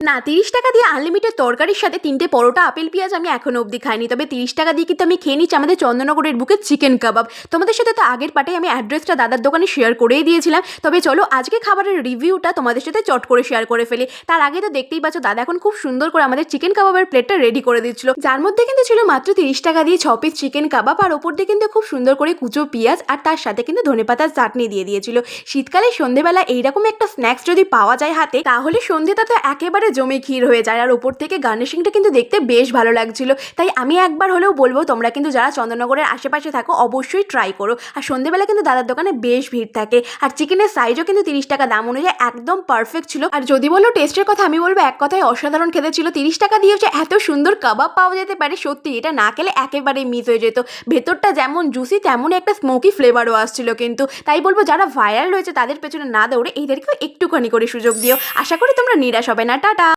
না, ৩০ টাকা দিয়ে আনলিমিটেড তরকারির সাথে ৩টে পরোটা, আপেল, পেঁয়াজ আমি এখনো অবধি খাইনি। তবে ৩০ টাকা দিয়ে কিন্তু আমি খেয়ে নিচ্ছি আমাদের চন্দননগরের বুকের চিকেন কাবাব। তোমাদের সাথে তো আগের পার্টে আমি অ্যাড্রেসটা দাদার দোকানে শেয়ার করেই দিয়েছিলাম। তবে চলো আজকে খাবারের রিভিউটা তোমাদের সাথে চট করে শেয়ার করে ফেলি। তার আগে তো দেখতেই পাচ্ছ দাদা এখন খুব সুন্দর করে আমাদের চিকেন কাবাবের প্লেটটা রেডি করে দিচ্ছিল। যার মধ্যে কিন্তু ছিল মাত্র ৩০ টাকা দিয়ে ৬ পিস চিকেন কাবাব, আর ওপর দিয়ে কিন্তু খুব সুন্দর করে কুচো পেঁয়াজ, আর তার সাথে কিন্তু ধনেপাতার চাটনি দিয়ে দিয়েছিল। শীতকালে সন্ধেবেলা এইরকম একটা স্ন্যাক্স যদি পাওয়া যায় হাতে, তাহলে সন্ধেটা তো একেবারে জমে ক্ষীর হয়ে যায়। আর ওপর থেকে গার্নিশিংটা কিন্তু দেখতে বেশ ভালো লাগছিল। তাই আমি একবার হলেও বলবো তোমরা কিন্তু যারা চন্দননগরের আশেপাশে থাকো অবশ্যই ট্রাই করো। আর সন্ধেবেলা কিন্তু দাদার দোকানে বেশ ভিড় থাকে। আর চিকেনের সাইজও কিন্তু ৩০ টাকা দাম অনুযায়ী একদম পারফেক্ট ছিল। আর যদি বলো টেস্টের কথা, আমি বলবো এক কথায় অসাধারণ খেতে ছিল। ৩০ টাকা দিয়ে যে এত সুন্দর কাবাব পাওয়া যেতে পারে, সত্যি এটা না খেলে একেবারেই মিস হয়ে যেত। ভেতরটা যেমন জুসি তেমনই একটা স্মোকি ফ্লেভারও আসছিল কিন্তু। তাই বলবো যারা ভাইরাল হয়েছে তাদের পেছনে না দৌড়ে এদেরকেও একটুখানি করে সুযোগ দিও। আশা করি তোমরা নিরাশ হবে না। টাটা।